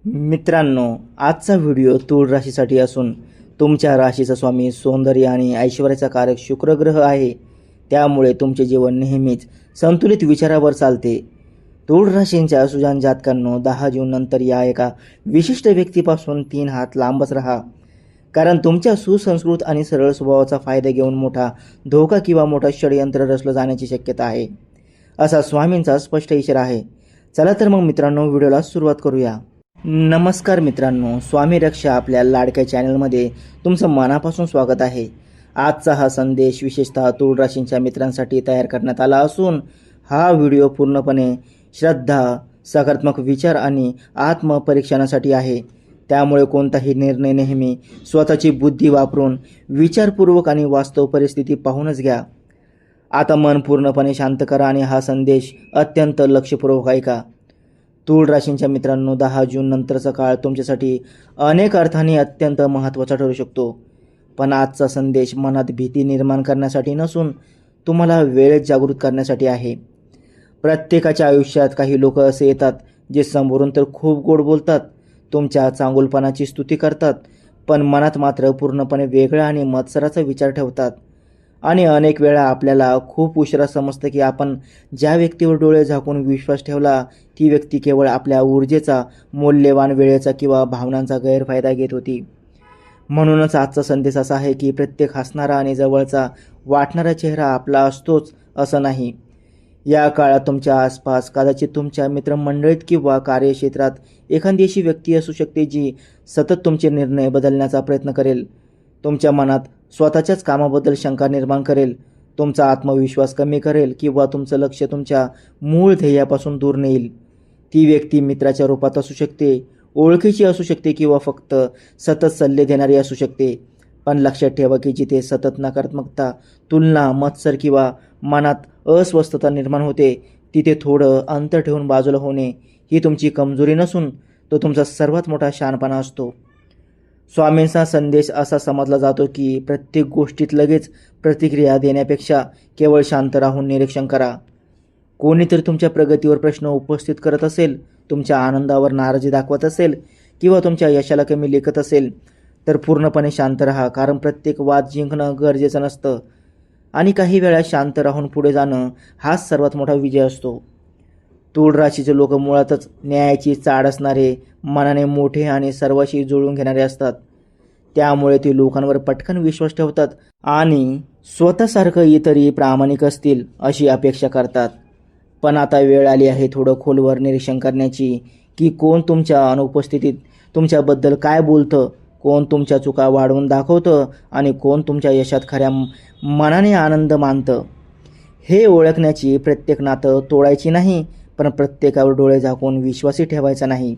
मित्रांनो, आजचा व्हिडिओ तूळ राशीसाठी असून तुमच्या राशीचा स्वामी सौंदर्य आणि ऐश्वर्याचा कारक शुक्र ग्रह आहे. त्यामुळे तुमचे जीवन नेहमीच संतुलित विचारावर चालते. तूळ राशींच्या सुजाण जातकांनो, 10 जून नंतर या एका विशिष्ट व्यक्तीपासून 3 हात लांबच राहा. कारण तुमच्या सुसंस्कृत आणि सरळ स्वभावाचा फायदा घेऊन मोठा धोका किंवा मोठा षडयंत्र रचलं जाण्याची शक्यता आहे, असा स्वामींचा स्पष्ट इशारा आहे. चला तर मग मित्रांनो, व्हिडिओला सुरुवात करूया. नमस्कार मित्रांनो, स्वामी रक्षा आपल्या लाडक्या चॅनलमध्ये तुमचं मनापासून स्वागत आहे. आजचा हा संदेश विशेषतः तूळ राशींच्या मित्रांसाठी तयार करण्यात आला असून हा व्हिडिओ पूर्णपणे श्रद्धा, सकारात्मक विचार आणि आत्मपरीक्षणासाठी आहे. त्यामुळे कोणताही निर्णय नेहमी स्वतःची बुद्धी वापरून विचारपूर्वक आणि वास्तव परिस्थिती पाहूनच घ्या. आता मन पूर्णपणे शांत करा आणि हा संदेश अत्यंत लक्षपूर्वक ऐका. तूळ राशींच्या मित्रांनो, 10 जून नंतरचा काळ तुमच्यासाठी अनेक अर्थाने अत्यंत महत्त्वाचा ठरू शकतो. पण आजचा संदेश मनात भीती निर्माण करण्यासाठी नसून तुम्हाला वेळेत जागृत करण्यासाठी आहे. प्रत्येकाच्या आयुष्यात काही लोक असे येतात जे समोरून तर खूप गोड बोलतात, तुमच्या चांगुलपणाची स्तुती करतात, पण मनात मात्र पूर्णपणे वेगळा आणि मत्सराचा विचार ठेवतात. आणि अनेक वेळा आपल्याला खूप उशिरा समजतं की आपण ज्या व्यक्तीवर डोळे झाकून विश्वास ठेवला ती व्यक्ती केवळ आपल्या ऊर्जेचा, मौल्यवान वेळेचा किंवा भावनांचा गैरफायदा घेत होती. म्हणूनच आजचा संदेश असा आहे की प्रत्येक हसणारा आणि जवळचा वाटणारा चेहरा आपला असतोच असं नाही. या काळात तुमच्या आसपास कदाचित तुमच्या मित्रमंडळीत किंवा कार्यक्षेत्रात एखादी अशी व्यक्ती असू शकते जी सतत तुमचे निर्णय बदलण्याचा प्रयत्न करेल, तुमच्या मनात स्वतःच्याच कामाबद्दल शंका निर्माण करेल, तुमचा आत्मविश्वास कमी करेल किंवा तुमचं लक्ष तुमच्या मूळ ध्येयापासून दूर नेईल. ती व्यक्ती मित्राच्या रूपात असू शकते, ओळखीची असू शकते किंवा फक्त सतत सल्ले देणारी असू शकते. पण लक्षात ठेवा की जिथे सतत नकारात्मकता, तुलना, मत्सर किंवा मनात अस्वस्थता निर्माण होते, तिथे थोडं अंतर ठेवून बाजूला होणे ही तुमची कमजोरी नसून तो तुमचा सर्वात मोठा शहाणपणा असतो. स्वामींचा संदेश असा समजला जातो की प्रत्येक गोष्टीत लगेच प्रतिक्रिया देण्यापेक्षा केवळ शांत राहून निरीक्षण करा. कोणीतरी तुमच्या प्रगतीवर प्रश्न उपस्थित करत असेल, तुमच्या आनंदावर नाराजी दाखवत असेल किंवा तुमच्या यशाला कमी लेखत असेल तर पूर्णपणे शांत राहा. कारण प्रत्येक वाद जिंकणं गरजेचं नसतं आणि काही वेळा शांत राहून पुढे जाणं हाच सर्वात मोठा विजय असतो. तूळ राशीचे लोक मुळातच न्यायाची चाड असणारे, मनाने मोठे आणि सर्वांशी जुळून घेणारे असतात. त्यामुळे ते लोकांवर पटकन विश्वास ठेवतात आणि स्वतःसारखं इतरही प्रामाणिक असतील अशी अपेक्षा करतात. पण आता वेळ आली आहे थोडं खोलवर निरीक्षण करण्याची की कोण तुमच्या अनुपस्थितीत तुमच्याबद्दल काय बोलतं, कोण तुमच्या चुका वाढवून दाखवतं आणि कोण तुमच्या यशात खऱ्या मनाने आनंद मानतं. हे ओळखण्याची प्रत्येक नातं तोडायची नाही, पण प्रत्येकावर डोळे झाकून विश्वासही ठेवायचा नाही.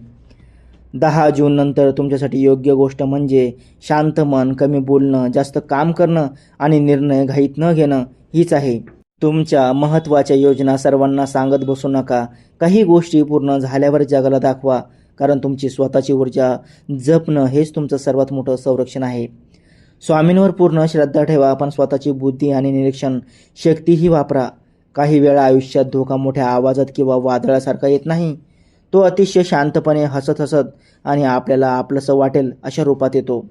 10 जून नंतर तुमच्यासाठी योग्य गोष्ट म्हणजे शांत मन, कमी बोलणं, जास्त काम करणं आणि निर्णय घाईत न घेणं हीच आहे. तुमच्या महत्त्वाच्या योजना सर्वांना सांगत बसू नका. काही गोष्टी पूर्ण झाल्यावर जगाला दाखवा. कारण तुमची स्वतःची ऊर्जा जपणं हेच तुमचं सर्वात मोठं संरक्षण आहे. स्वामींवर पूर्ण श्रद्धा ठेवा, पण स्वतःची बुद्धी आणि निरीक्षण शक्तीही वापरा. काही वेळा आयुष्यात धोका मोठ्या आवाजात किंवा वादळासारखा येत नाही, तो अतिशय शांतपणे हसत हसत आणि आपल्याला आपलंसं वाटेल अशा रूपात येतो.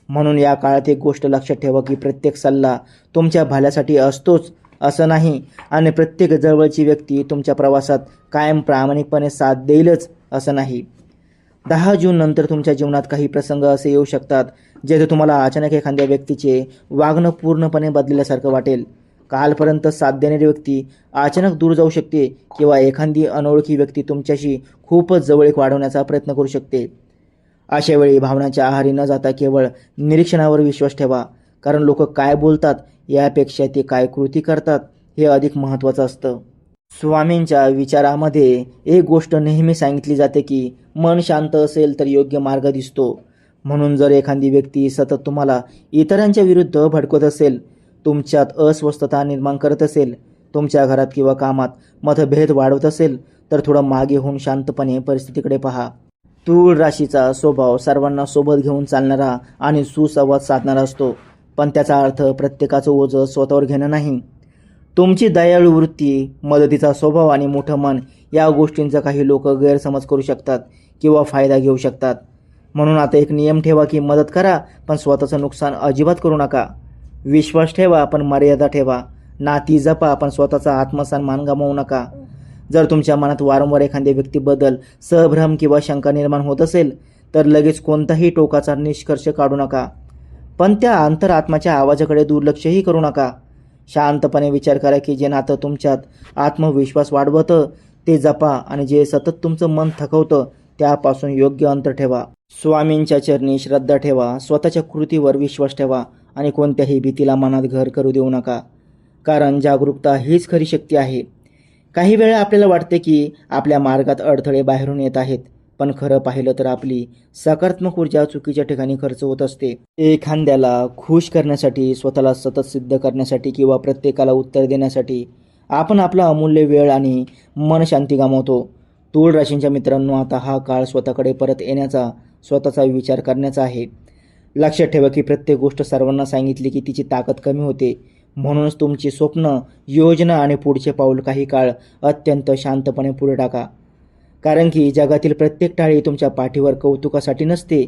म्हणून या काळात एक गोष्ट लक्षात ठेवा की प्रत्येक सल्ला तुमच्या भल्यासाठी असतोच असं नाही आणि प्रत्येक जवळची व्यक्ती तुमच्या प्रवासात कायम प्रामाणिकपणे साथ देईलच असं नाही. 10 जून नंतर तुमच्या जीवनात काही प्रसंग असे येऊ शकतात जेथे तुम्हाला अचानक एखाद्या व्यक्तीचे वागणं पूर्णपणे बदलल्यासारखं वाटेल. कालपर्यंत साथ देणारी व्यक्ती अचानक दूर जाऊ शकते किंवा एखादी अनोळखी व्यक्ती तुमच्याशी खूपच जवळीक वाढवण्याचा प्रयत्न करू शकते. अशा वेळी भावनांच्या आहारी न जाता केवळ निरीक्षणावर विश्वास ठेवा. कारण लोक काय बोलतात यापेक्षा ते काय कृती करतात हे अधिक महत्त्वाचं असतं. स्वामींच्या विचारामध्ये एक गोष्ट नेहमी सांगितली जाते की मन शांत असेल तर योग्य मार्ग दिसतो. म्हणून जर एखादी व्यक्ती सतत तुम्हाला इतरांच्या विरुद्ध भडकवत असेल, तुमच्यात अस्वस्थता निर्माण करत असेल, तुमच्या घरात किंवा कामात मतभेद वाढवत असेल तर थोडं मागे होऊन शांतपणे परिस्थितीकडे पहा. तूळ राशीचा स्वभाव सर्वांना सोबत घेऊन चालणारा आणि सुसंवाद साधणारा असतो, पण त्याचा अर्थ प्रत्येकाचं ओझं स्वतःवर घेणं नाही. तुमची दयाळू वृत्ती, मदतीचा स्वभाव आणि मोठं मन या गोष्टींचा काही लोक गैरसमज करू शकतात किंवा फायदा घेऊ शकतात. म्हणून आता एक नियम ठेवा की मदत करा पण स्वतःचं नुकसान अजिबात करू नका. विश्वास ठेवा पण मर्यादा ठेवा. नाती जपा पण स्वतःचा आत्मसन्मान गमावू नका. जर तुमच्या मनात वारंवार एखाद्या व्यक्तीबद्दल संभ्रम किंवा शंका निर्माण होत असेल तर लगेच कोणताही टोकाचा निष्कर्ष काढू नका. पण त्या अंतरात्म्याच्या आवाजाकडे दुर्लक्षही करू नका. शांतपणे विचार करा की जे नातं तुमच्यात आत्मविश्वास वाढवतं ते जपा आणि जे सतत तुमचं मन थकवतं त्यापासून योग्य अंतर ठेवा. स्वामींच्या चरणी श्रद्धा ठेवा, स्वतःच्या कृतीवर विश्वास ठेवा आणि कोणत्याही भीतीला मनात घर करू देऊ नका. कारण जागरूकता हीच खरी शक्ती आहे. काही वेळा आपल्याला वाटते की आपल्या मार्गात अडथळे बाहेरून येत आहेत, पण खरं पाहिलं तर आपली सकारात्मक ऊर्जा चुकीच्या ठिकाणी खर्च होत असते. एखाद्याला खुश करण्यासाठी, स्वतःला सतत सिद्ध करण्यासाठी किंवा प्रत्येकाला उत्तर देण्यासाठी आपण आपला अमूल्य वेळ आणि मनशांती गमावतो. तूळ राशींच्या मित्रांनो, आता हा काळ स्वतःकडे परत येण्याचा, स्वतःचा विचार करण्याचा आहे. लक्षात ठेवा की प्रत्येक गोष्ट सर्वांना सांगितली की तिची ताकद कमी होते. म्हणूनच तुमची स्वप्न, योजना आणि पुढचे पाऊल काही काळ अत्यंत शांतपणे पुढे टाका. कारण की जगातील प्रत्येक टाळी तुमच्या पाठीवर कौतुकासाठी नसते.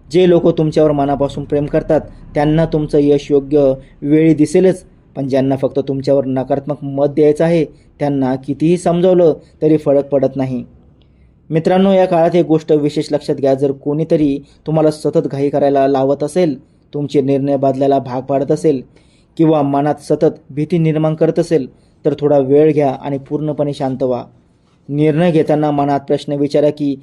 जे लोक तुमच्यावर मनापासून प्रेम करतात त्यांना तुमचं यश योग्य वेळी दिसेलच, पण ज्यांना फक्त तुमच्यावर नकारात्मक मत द्यायचं आहे त्यांना कितीही समजावलं तरी फरक पडत नाही. मित्रांनो, या काळात एक गोष्ट विशेष लक्षात घ्या. जर कोणीतरी तुम्हाला सतत घाई करायला लावत असेल, तुमचे निर्णय बदलायला भाग पाडत असेल किंवा मनात सतत भीती निर्माण करत असेल तर थोडा वेळ घ्या आणि पूर्णपणे शांत व्हा. निर्णय घेताना मनात प्रश्न विचारा की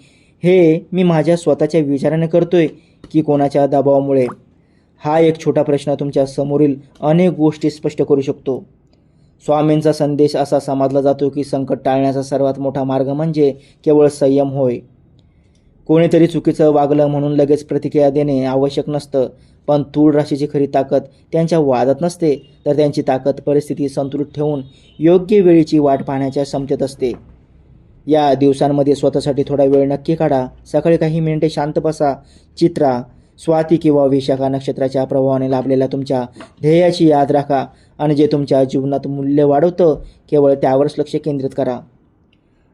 हे मी माझ्या स्वतःच्या विचाराने करतोय की कोणाच्या दबावामुळे. हा एक छोटा प्रश्न तुमच्या समोरील अनेक गोष्टी स्पष्ट करू शकतो. स्वामींचा संदेश असा समजला जातो की संकट टाळण्याचा सर्वात मोठा मार्ग म्हणजे केवळ संयम होय. कोणीतरी चुकीचं वागलं म्हणून लगेच प्रतिक्रिया देणे आवश्यक नसतं, पण तूळ राशीची खरी ताकद त्यांच्या वादात नसते, तर त्यांची ताकद परिस्थिती संतुलित ठेवून योग्य वेळीची वाट पाहण्याच्या क्षमतेत असते. या दिवसांमध्ये स्वतःसाठी थोडा वेळ नक्की काढा. सकाळी काही मिनिटे शांत बसा, चित्रा, स्वाती किंवा विशाखा नक्षत्राच्या प्रभावाने लाभलेल्या तुमच्या ध्येयाची याद राखा आणि जे तुमच्या जीवनात मूल्य वाढवतं केवळ त्यावरच लक्ष केंद्रित करा.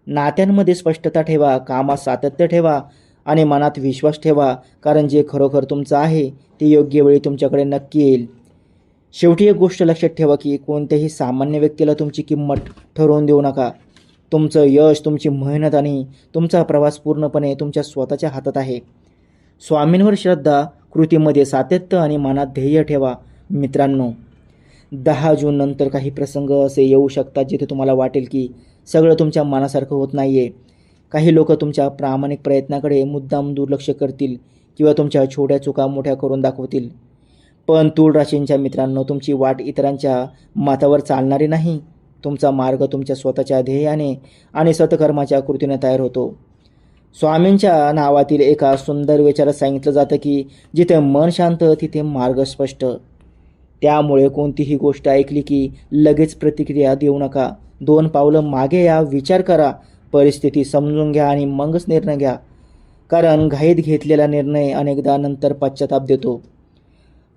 नात्यांमध्ये स्पष्टता ठेवा, कामात सातत्य ठेवा आणि मनात विश्वास ठेवा, कारण जे खरोखर तुमचं आहे ते योग्य वेळी तुमच्याकडे नक्की येईल. शेवटी एक गोष्ट लक्षात ठेवा की कोणत्याही सामान्य व्यक्तीला तुमची किंमत ठरवून देऊ नका. तुमचं यश, तुमची मेहनत आणि तुमचा प्रवास पूर्णपणे तुमच्या स्वतःच्या हातात आहे. स्वामींवर श्रद्धा, कृतीमध्ये सातत्य आणि मनात ध्येय ठेवा. मित्रांनो, 10 जून नंतर काही प्रसंग असे येऊ शकतात जिथे तुम्हाला वाटेल की सगळं तुमच्या मनासारखं होत नाही आहे. काही लोक तुमच्या प्रामाणिक प्रयत्नाकडे मुद्दाम दुर्लक्ष करतील किंवा तुमच्या छोट्या चुका मोठ्या करून दाखवतील. पण तूळ राशींच्या मित्रांनो, तुमची वाट इतरांच्या मतावर चालणारी नाही. तुमचा मार्ग तुमच्या स्वतःच्या ध्येयाने आणि सत्कर्माच्या कृतीने तयार होतो. स्वामींच्या नावातील एका सुंदर विचारात सांगितलं जातं की जिथे मन शांत तिथे मार्ग स्पष्ट. त्यामुळे कोणतीही गोष्ट ऐकली की लगेच प्रतिक्रिया देऊ नका. 2 पावलं मागे या, विचार करा, परिस्थिती समजून घ्या आणि मगच निर्णय घ्या. कारण घाईत घेतलेला निर्णय अनेकदा नंतर पश्चाताप देतो.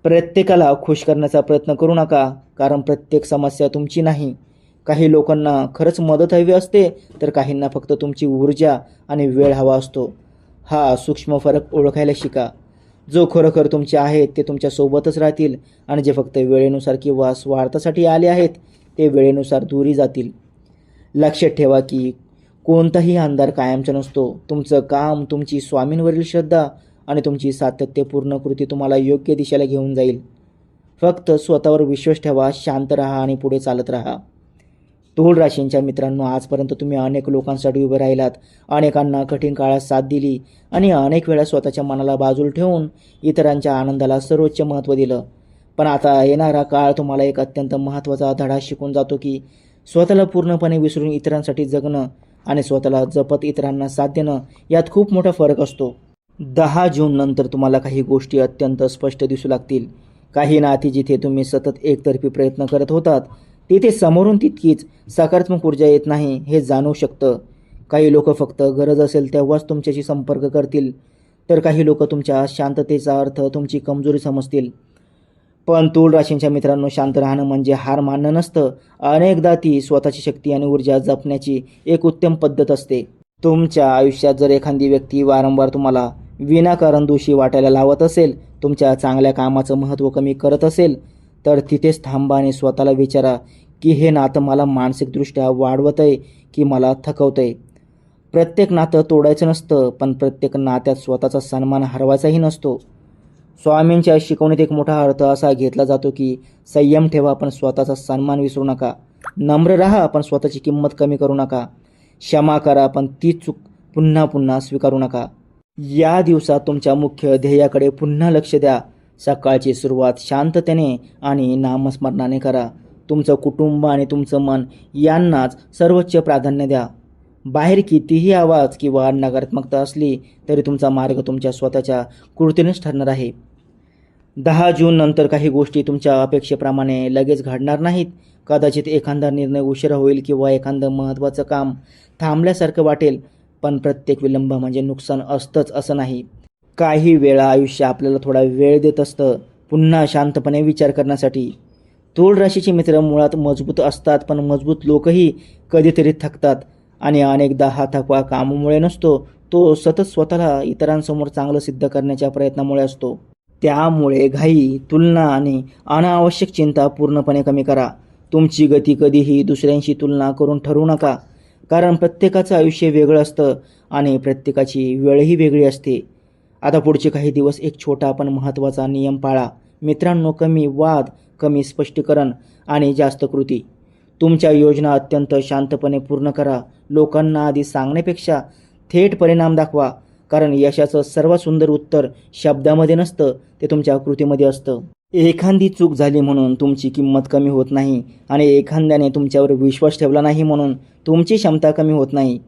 प्रत्येकाला खुश करण्याचा प्रयत्न करू नका, कारण प्रत्येक समस्या तुमची नाही. काही लोकांना खरंच मदत हवी असते तर काहींना फक्त तुमची ऊर्जा आणि वेळ हवा असतो. हा सूक्ष्म फरक ओळखायला शिका. जो खरोखर तुमचे आहेत ते तुमच्या सोबतच राहतील आणि जे फक्त वेळेनुसार किंवा स्वार्थासाठी आले आहेत ते वेळेनुसार दूरी जातील. लक्षात ठेवा की कोणताही अंधार कायमचा नसतो. तुमचं काम, तुमची स्वामींवरील श्रद्धा आणि तुमची सातत्यपूर्ण कृती तुम्हाला योग्य दिशेला घेऊन जाईल. फक्त स्वतःवर विश्वास ठेवा, शांत राहा आणि पुढे चालत राहा. तूळ राशींच्या मित्रांनो, आजपर्यंत तुम्ही अनेक लोकांसाठी उभे राहिलात, अनेकांना कठीण काळात साथ दिली आणि अनेक वेळा स्वतःच्या मनाला बाजूला ठेवून इतरांच्या आनंदाला सर्वोच्च महत्त्व दिलं. पण आता येणारा काळ तुम्हाला एक अत्यंत महत्त्वाचा धडा शिकून जातो की स्वतःला पूर्णपणे विसरून इतरांसाठी जगणं आणि स्वतःला जपत इतरांना साथ देणं यात खूप मोठा फरक असतो. 10 जून नंतर तुम्हाला काही गोष्टी अत्यंत स्पष्ट दिसू लागतील. काही नाती जिथे तुम्ही सतत एकतर्फी प्रयत्न करत होतात तिथे समोरून तितकीच सकारात्मक ऊर्जा येत नाही हे जाणवू शकतं. काही लोक फक्त गरज असेल तेव्हाच तुमच्याशी संपर्क करतील, तर काही लोक तुमच्या शांततेचा अर्थ तुमची कमजोरी समजतील. पण तूळ राशींच्या मित्रांनो, शांत राहणं म्हणजे हार मानणं नसतं. अनेकदा ती स्वतःची शक्ती आणि ऊर्जा जपण्याची एक उत्तम पद्धत असते. तुमच्या आयुष्यात जर एखादी व्यक्ती वारंवार तुम्हाला विनाकारण दोषी वाटायला लावत असेल, तुमच्या चांगल्या कामाचं महत्त्व कमी करत असेल, तर तिथेच थांबा आणि स्वतःला विचारा की हे नातं मला मानसिकदृष्ट्या वाढवत आहे की मला थकवतं आहे. प्रत्येक नातं तोडायचं नसतं, पण प्रत्येक नात्यात स्वतःचा सन्मान हरवायचाही नसतो. स्वामींच्या शिकवणीत एक मोठा अर्थ असा घेतला जातो की संयम ठेवा पण स्वतःचा सन्मान विसरू नका. नम्र राहा पण स्वतःची किंमत कमी करू नका. क्षमा करा पण ती चूक पुन्हा पुन्हा स्वीकारू नका. या दिवसात तुमच्या मुख्य ध्येयाकडे पुन्हा लक्ष द्या. सकाळची सुरुवात शांततेने आणि नामस्मरणाने करा. तुमचं कुटुंब आणि तुमचं मन यांनाच सर्वोच्च प्राधान्य द्या. बाहेर कितीही आवाज किंवा नकारात्मकता असली तरी तुमचा मार्ग तुमच्या स्वतःच्या कृतीनेच ठरणार आहे. 10 जून नंतर काही गोष्टी तुमच्या अपेक्षेप्रमाणे लगेच घडणार नाहीत. कदाचित एखादा निर्णय उशिरा होईल किंवा एखादं महत्त्वाचं काम थांबल्यासारखं वाटेल, पण प्रत्येक विलंब म्हणजे नुकसान असतंच असं नाही. काही वेळा आयुष्य आपल्याला थोडा वेळ देत असतं पुन्हा शांतपणे विचार करण्यासाठी. तूळ राशीचे मित्र मुळात मजबूत असतात, पण मजबूत लोकही कधीतरी थकतात आणि अनेकदा हा थकवा कामामुळे नसतो, तो सतत स्वतःला इतरांसमोर चांगलं सिद्ध करण्याच्या प्रयत्नामुळे असतो. त्यामुळे घाई, तुलना आणि अनावश्यक चिंता पूर्णपणे कमी करा. तुमची गती कधीही दुसऱ्यांशी तुलना करून ठरवू नका, कारण प्रत्येकाचं आयुष्य वेगळं असतं आणि प्रत्येकाची वेळही वेगळी असते. आता पुढचे काही दिवस एक छोटा पण महत्त्वाचा नियम पाळा. मित्रांनो, कमी वाद, कमी स्पष्टीकरण आणि जास्त कृती. तुमच्या योजना अत्यंत शांतपणे पूर्ण करा. लोकांना आधी सांगण्यापेक्षा थेट परिणाम दाखवा, कारण यशाचं सर्वात सुंदर उत्तर शब्दामध्ये नसतं, ते तुमच्या कृतीमध्ये असतं. एखादी चूक झाली म्हणून तुमची किंमत कमी होत नाही आणि एखाद्याने तुमच्यावर विश्वास ठेवला नाही म्हणून तुमची क्षमता कमी होत नाही.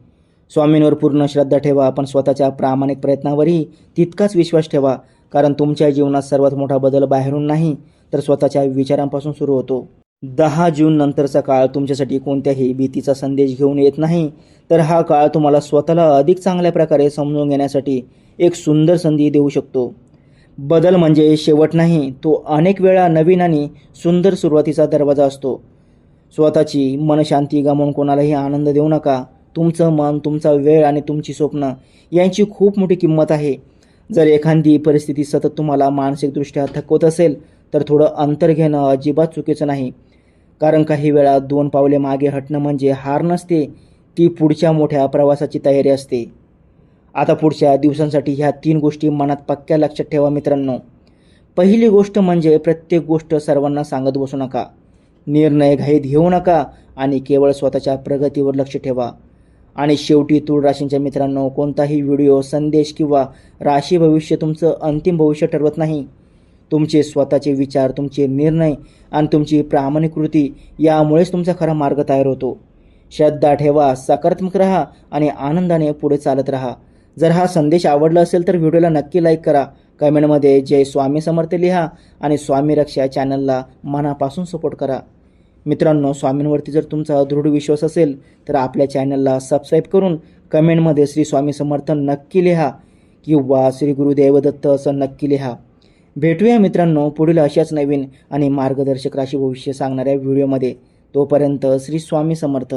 स्वामींवर पूर्ण श्रद्धा ठेवा, पण स्वतःच्या प्रामाणिक प्रयत्नावरही तितकाच विश्वास ठेवा, कारण तुमच्या जीवनात सर्वात मोठा बदल बाहेरून नाही तर स्वतःच्या विचारांपासून सुरू होतो. 10 जून नंतरचा काळ तुमच्यासाठी कोणत्याही भीतीचा संदेश घेऊन येत नाही, तर हा काळ तुम्हाला स्वतःला अधिक चांगल्या प्रकारे समजून घेण्यासाठी एक सुंदर संधी देऊ शकतो. बदल म्हणजे शेवट नाही, तो अनेक वेळा नवीन आणि सुंदर सुरुवातीचा दरवाजा असतो. स्वतःची मनशांती गमावून कोणालाही आनंद देऊ नका. तुमचं मन, तुमचा वेळ आणि तुमची स्वप्न यांची खूप मोठी किंमत आहे. जर एखादी परिस्थिती सतत तुम्हाला मानसिकदृष्ट्या थकवत असेल तर थोडं अंतर घेणं अजिबात चुकीचं नाही, कारण काही वेळा 2 पावले मागे हटणं म्हणजे हार नसते, ती पुढच्या मोठ्या प्रवासाची तयारी असते. आता पुढच्या दिवसांसाठी ह्या 3 गोष्टी मनात पक्क्या लक्षात ठेवा मित्रांनो. पहिली गोष्ट म्हणजे प्रत्येक गोष्ट सर्वांना सांगत बसू नका. निर्णय घाईत घेऊ नका आणि केवळ स्वतःच्या प्रगतीवर लक्ष ठेवा. आणि शेवटी तूळ राशींच्या मित्रांनो, कोणताही व्हिडिओ, संदेश किंवा राशी भविष्य तुमचं अंतिम भविष्य ठरवत नाही. तुमचे स्वतःचे विचार, तुमचे निर्णय आणि तुमची प्रामाणिक कृती यामुळेच तुमचा खरा मार्ग तयार होतो. श्रद्धा ठेवा, सकारात्मक राहा आणि आनंदाने पुढे चालत राहा. जर हा संदेश आवडला असेल तर व्हिडिओला नक्की लाईक करा. कमेंटमध्ये जय स्वामी समर्थ लिहा आणि स्वामी रक्षा चॅनलला मनापासून सपोर्ट करा. मित्रांनो, स्वामींवरती जर तुमचा दृढ विश्वास असेल तर आपल्या चॅनलला सबस्क्राईब करून कमेंटमध्ये श्री स्वामी समर्थ नक्की लिहा किंवा श्री गुरुदेव दत्त असं नक्की लिहा. भेटूया मित्रांनो पुढील अशाच नवीन आणि मार्गदर्शक राशी भविष्य सांगणाऱ्या व्हिडिओमध्ये. तोपर्यंत श्री स्वामी समर्थ.